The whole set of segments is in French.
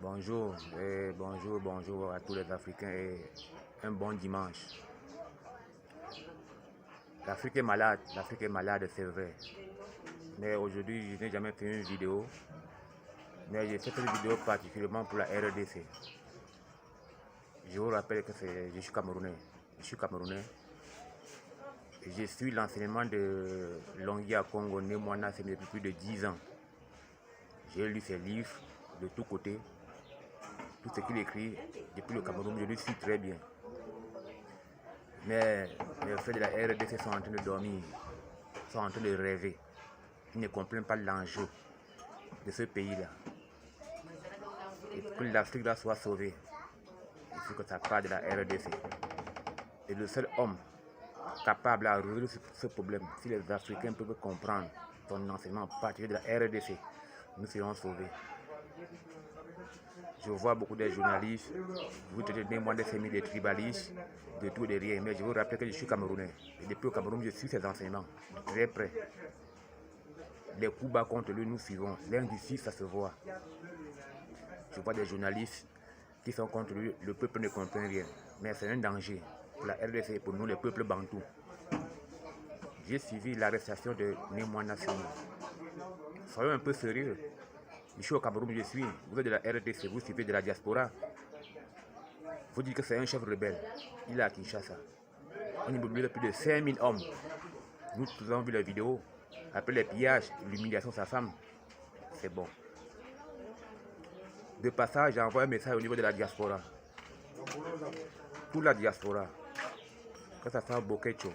Bonjour et bonjour à tous les Africains et un bon dimanche. L'Afrique est malade, c'est vrai. Mais aujourd'hui, je n'ai jamais fait une vidéo. Mais j'ai fait cette vidéo particulièrement pour la RDC. Je vous rappelle que je suis Camerounais. Et je suis l'enseignement de Nlongi'A Kôngo, Nsemi depuis plus de 10 ans. J'ai lu ses livres de tous côtés. Tout ce qu'il écrit depuis le Cameroun, je le suis très bien. Mais les frères de la RDC sont en train de dormir, sont en train de rêver. Ils ne comprennent pas l'enjeu de ce pays-là. Et pour que l'Afrique soit sauvée, il faut que ça parte de la RDC. Et le seul homme capable à résoudre ce problème, si les Africains peuvent comprendre son enseignement particulier de la RDC, nous serons sauvés. Je vois beaucoup de journalistes, vous traitez moi de Nsemi, des tribalistes, de tout et de rien, mais je vous rappelle que je suis Camerounais. Et depuis au Cameroun, je suis ses enseignements, de très près. Les coups bas contre lui, nous suivons. L'injustice, ça se voit. Je vois des journalistes qui sont contre lui, le peuple ne comprend rien. Mais c'est un danger pour la RDC et pour nous, les peuples bantous. J'ai suivi l'arrestation de Muanda. Soyons un peu sérieux. Je suis au Cameroun, je suis. Vous êtes de la RDC, vous suivez de la diaspora. Vous dites que c'est un chef rebelle. Il est à Kinshasa. On y mobilise plus de 5000 hommes. Nous tous avons vu la vidéo. Après les pillages, l'humiliation de sa femme. C'est bon. De passage, j'envoie un message au niveau de la diaspora. Toute la diaspora. Que ça soit Bokecho,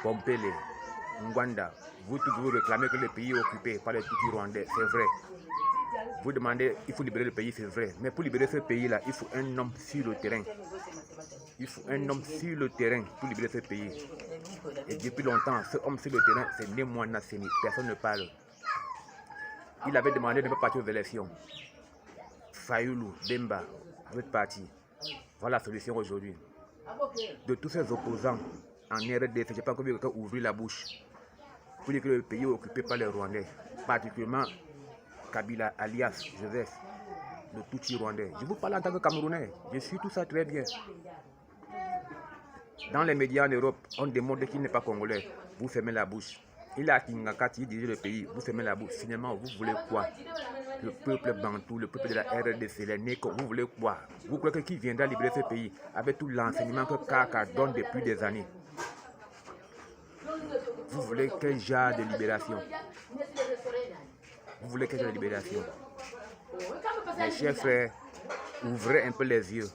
Pompele, Muanda. Vous tous vous réclamez que le pays est occupé par les Tutsis rwandais, c'est vrai. Vous demandez, il faut libérer le pays, c'est vrai. Mais pour libérer ce pays-là, il faut un homme sur le terrain. Il faut un homme sur le terrain pour libérer ce pays. Et depuis longtemps, ce homme sur le terrain, c'est Nsemi. Personne ne parle. Il avait demandé de ne pas partir aux élections. Fayoulou, Bemba, vous êtes partis. Voilà la solution aujourd'hui. De tous ces opposants en RDC, je n'ai pas encore vu quelqu'un ouvrir la bouche pour dire que le pays est occupé par les Rwandais, particulièrement Kabila alias Joseph, le Tutsi rwandais. Je vous parle en tant que Camerounais, je suis tout ça très bien. Dans les médias en Europe, on démontre qu'il n'est pas congolais. Vous fermez la bouche. Il a Kingakati, il dirige le pays, vous fermez la bouche. Finalement, vous voulez quoi? Le peuple bantou, le peuple de la RDC, les Néko, vous voulez quoi? Vous croyez que qui viendra libérer ce pays avec tout l'enseignement que Kaka donne depuis des années? Vous voulez quel genre de libération? Vous voulez quel genre de libération? Mes chers frères, ouvrez un peu les yeux.